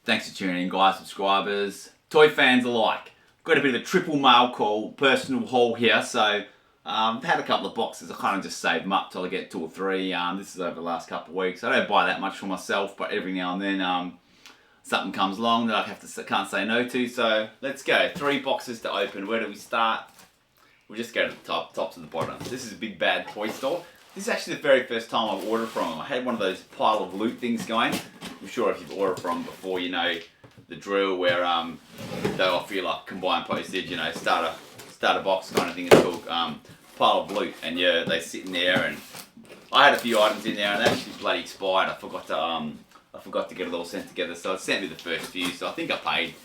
Thanks for tuning in, guys, subscribers, toy fans alike. Got a bit of a triple mail call, personal haul here. So I've had a couple of boxes. I kind of just save them up till I get 2 or 3. This is over the last couple of weeks. I don't buy that much for myself, but every now and then something comes along that I can't say no to. So let's go. 3 boxes to open. Where do we start? We'll just go to the top to the bottom. This is a big bad toy store. This is actually the very first time I've ordered from them. I had one of those pile of loot things going. I'm sure if you've ordered from them before, you know the drill where they offer you like combined postage, you know, start a box kind of thing. It's called pile of loot, and yeah, they sit in there. And I had a few items in there, and they actually bloody expired. I forgot to get it all sent together, so it sent me the first few. So I think I paid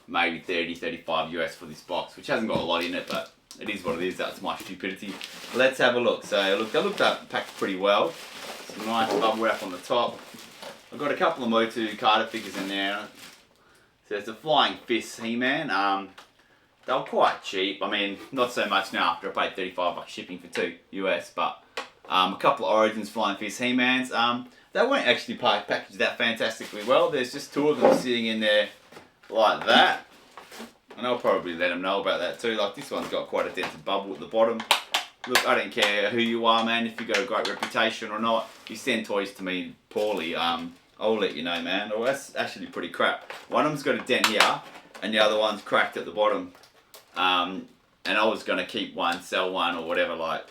maybe 35 US for this box, which hasn't got a lot in it, but it is what it is. That's my stupidity. Let's have a look. So look, they looked up packed pretty well. Some nice bubble wrap on the top. I've got a couple of MOTU Carter figures in there. So it's a Flying Fist He-Man. They were quite cheap. I mean, not so much now after I paid 35 bucks shipping for 2 US, but a couple of Origins Flying Fist He-Mans. They weren't actually packaged that fantastically well. There's just 2 of them sitting in there like that. And I'll probably let them know about that too. Like, this one's got quite a dented bubble at the bottom. Look, I don't care who you are, man, if you've got a great reputation or not. If you send toys to me poorly, I'll let you know, man. Oh, that's actually pretty crap. One of them's got a dent here, and the other one's cracked at the bottom. And I was going to keep one, sell one, or whatever, like,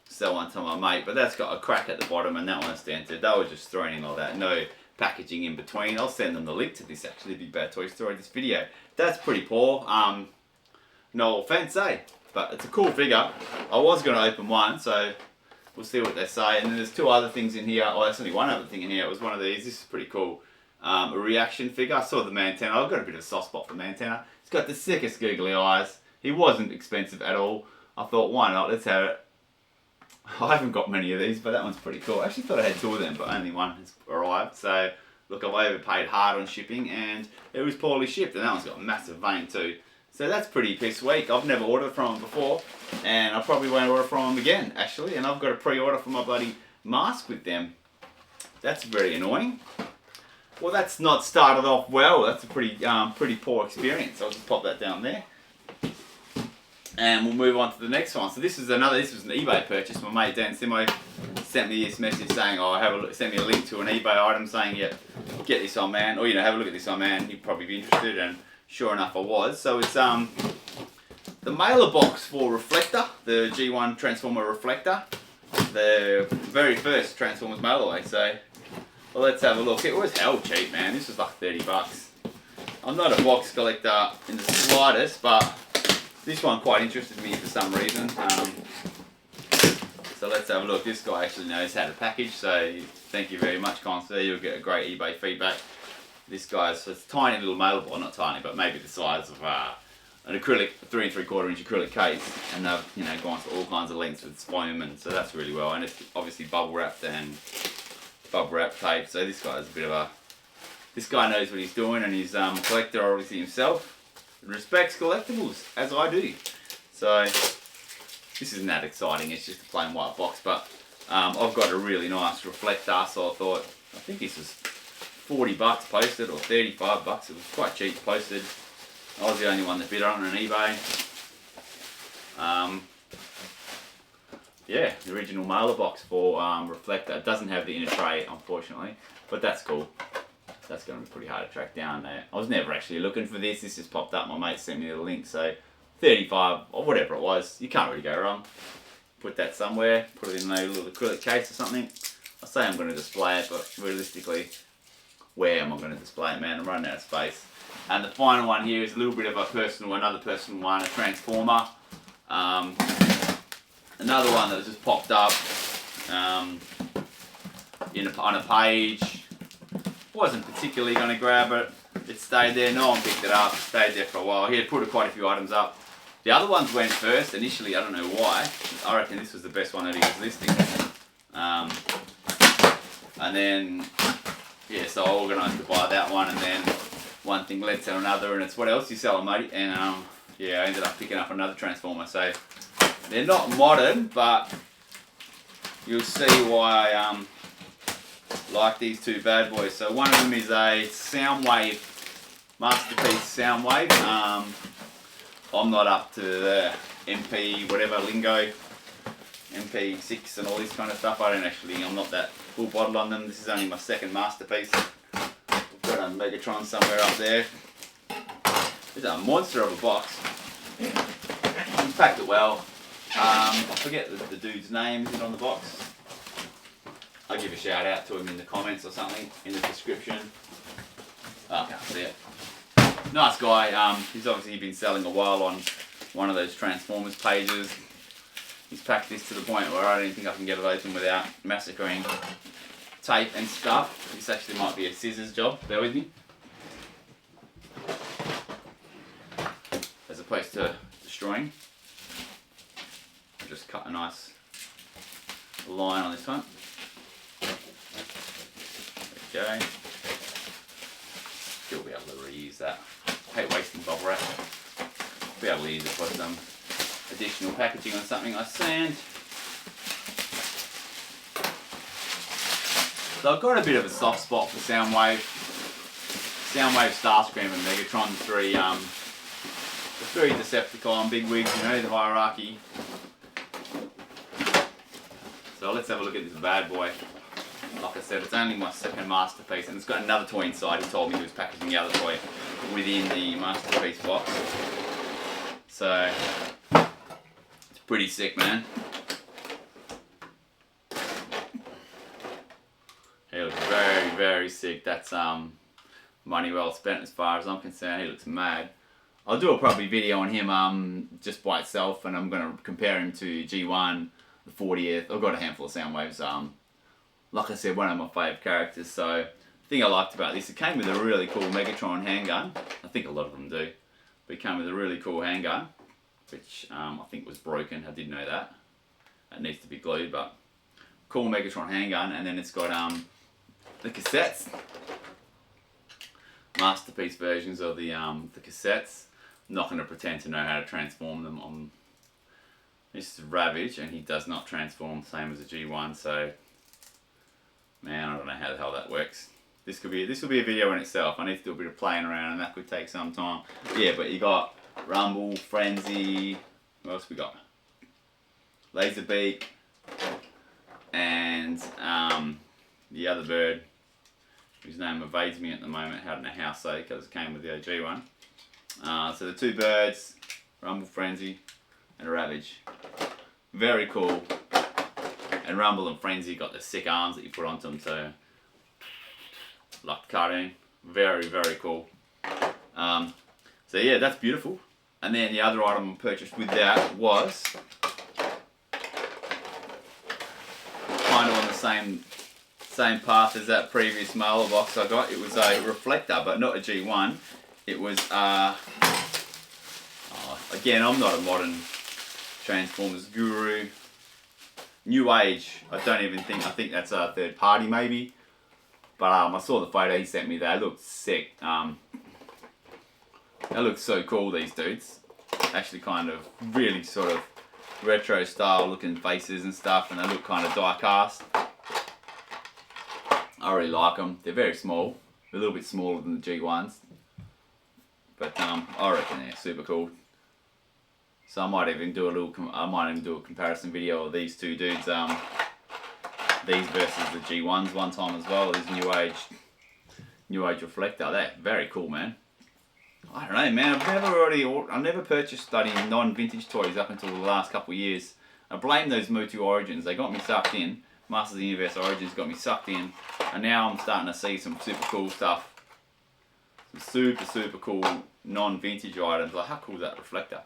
sell one to my mate. But that's got a crack at the bottom, and that one's dented. They were just thrown in all that. No packaging in between. I'll send them the link to this, actually, Big Bad Toy Story, this video. That's pretty poor. No offense, eh? But it's a cool figure. I was going to open one, so we'll see what they say. And then there's 2 other things in here. Oh, there's only one other thing in here. It was one of these. This is pretty cool. A reaction figure. I saw the Montana. I've got a bit of a soft spot for Montana. He's got the sickest googly eyes. He wasn't expensive at all. I thought, why not? Let's have it. I haven't got many of these, but that one's pretty cool. I actually thought I had 2 of them, but only one has arrived. So, look, I've overpaid hard on shipping, and it was poorly shipped. And that one's got a massive vein too. So that's pretty piss weak. I've never ordered from them before, and I probably won't order from them again, actually. And I've got a pre-order for my bloody M.A.S.K with them. That's very annoying. Well, that's not started off well. That's a pretty poor experience. I'll just pop that down there. And we'll move on to the next one. So this was an eBay purchase. My mate Dan Simo sent me this message saying, oh, send me a link to an eBay item saying, yeah, get this on, man. Or, you know, have a look at this on, man. You'd probably be interested. And sure enough, I was. So it's the mailer box for Reflector, the G1 Transformer Reflector, the very first Transformers mail away. So well, let's have a look. It was hell cheap, man. This was like 30 bucks. I'm not a box collector in the slightest, but this one quite interested me for some reason. So let's have a look. This guy actually knows how to package, so thank you very much, Constance. You'll get a great eBay feedback. This guy's a tiny little mailer box, not tiny, but maybe the size of an acrylic, 3 3/4 inch acrylic case, and they've, you know, gone to all kinds of lengths with foam, and so that's really well. And it's obviously bubble wrapped and bubble wrap tape. So this guy's a bit of this guy knows what he's doing, and he's a collector obviously himself. Respects collectibles, as I do. So this isn't that exciting. It's just a plain white box, but I've got a really nice reflector, so I think this was 40 bucks posted, or 35 bucks. It was quite cheap posted. I was the only one that bid on eBay. Yeah, the original mailer box for Reflector. It doesn't have the inner tray, unfortunately, but that's cool. That's going to be pretty hard to track down there. I was never actually looking for this. This just popped up. My mate sent me the link, so 35 or whatever it was. You can't really go wrong. Put that somewhere. Put it in a little acrylic case or something. I say I'm going to display it, but realistically, where am I going to display it, man? I'm running out of space. And the final one here is a little bit of another personal one, a Transformer. Another one that just popped up on a page. Wasn't particularly going to grab it. It stayed there. No one picked it up. It stayed there for a while. He had put quite a few items up. The other ones went first initially. I don't know why. I reckon this was the best one that he was listing. And then, yeah, so I organised to buy that one, and then one thing led to another, and it's what else you sell, mate. And yeah, I ended up picking up another Transformer. So they're not modern, but you'll see why I like these 2 bad boys. So one of them is a Soundwave Masterpiece sound wave. I'm not up to the MP whatever lingo, MP6 and all this kind of stuff. I'm not that full bottle on them. This is only my second Masterpiece. I've got a Megatron somewhere up there. It's a monster of a box. I packed it well. I forget the dude's name. Is it on the box? I'll give a shout out to him in the comments or something in the description. Oh, I can't see it. Nice guy. He's obviously been selling a while on one of those Transformers pages. He's packed this to the point where I don't think I can get it open without massacring tape and stuff. This actually might be a scissors job. Bear with me. As opposed to destroying. I'll just cut a nice line on this one. There we go. Still be able to reuse that. I hate wasting bubble wrap. Be able to use it for some additional packaging on something I sand. So I've got a bit of a soft spot for Soundwave, Starscream and Megatron, the three Decepticon bigwigs, you know, the hierarchy. So let's have a look at this bad boy. Like I said, it's only my second Masterpiece, and it's got another toy inside. He told me he was packaging the other toy within the Masterpiece box. So it's pretty sick, man. He looks very, very sick. That's money well spent as far as I'm concerned. He looks mad. I'll do a probably video on him just by itself, and I'm going to compare him to G1, the 40th. I've got a handful of Soundwaves. Like I said, one of my favourite characters. So the thing I liked about this, it came with a really cool Megatron handgun. I think a lot of them do. But it came with a really cool handgun, which I think was broken. I didn't know that. It needs to be glued, but cool Megatron handgun. And then it's got the cassettes, Masterpiece versions of the cassettes. I'm not going to pretend to know how to transform them. This is Ravage, and he does not transform the same as a G1. So, man, I don't know how the hell that works. This will be a video in itself. I need to do a bit of playing around, and that could take some time. Yeah, but you got Rumble, Frenzy. What else we got? Laserbeak, and the other bird, whose name evades me at the moment. I don't know how so, because it came with the OG one. So the two birds, Rumble, Frenzy, and Ravage. Very cool. And Rumble and Frenzy got the sick arms that you put onto them, so like the cartoon. Very, very cool. So yeah, that's beautiful. And then the other item I purchased with that was kind of on the same path as that previous mailer box I got. It was a Reflector, but not a G1. It was again, I'm not a modern Transformers guru. New Age, I think that's a third party maybe. But I saw the photo he sent me. They looked sick. They look so cool, these dudes. Actually kind of really sort of retro style looking faces and stuff, and they look kind of die cast. I really like them. They're very small. They're a little bit smaller than the G1s. But I reckon they're super cool. So I might even do a comparison video of these two dudes, these versus the G1s one time as well. These New Age Reflector. They're very cool, man. I don't know, man. I've never purchased studying non-vintage toys up until the last couple of years. I blame those MOTU Origins. They got me sucked in. Masters of the Universe Origins got me sucked in, and now I'm starting to see some super cool stuff. Some super cool non-vintage items. Like, how cool is that Reflector?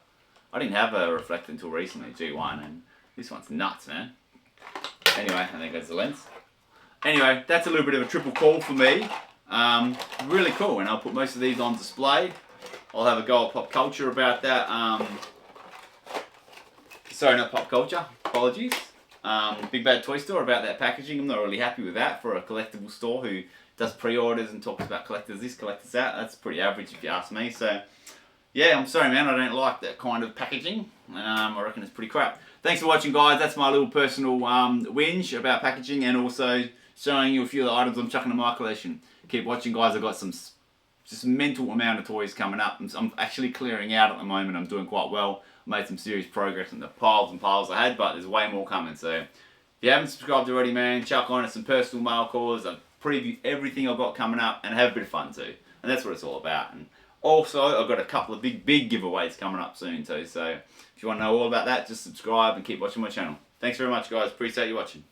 I didn't have a Reflector until recently, G1, and this one's nuts, man. Anyway, and there goes the lens. Anyway, that's a little bit of a triple call for me. Really cool, and I'll put most of these on display. I'll have a go at Pop Culture about that. Sorry, not Pop Culture. Apologies. Big Bad Toy Store about that packaging. I'm not really happy with that for a collectible store who does pre-orders and talks about collectors this, collectors that. That's pretty average if you ask me. So, yeah, I'm sorry, man. I don't like that kind of packaging. I reckon it's pretty crap. Thanks for watching, guys. That's my little personal whinge about packaging, and also showing you a few of the items I'm chucking in my collection. Keep watching, guys. I've got some just mental amount of toys coming up. I'm actually clearing out at the moment. I'm doing quite well. Made some serious progress in the piles and piles I had, but there's way more coming. So if you haven't subscribed already, man, chuck on at some personal mail calls. I've previewed everything I've got coming up and have a bit of fun too. And that's what it's all about. And also, I've got a couple of big giveaways coming up soon too. So if you want to know all about that, just subscribe and keep watching my channel. Thanks very much, guys. Appreciate you watching.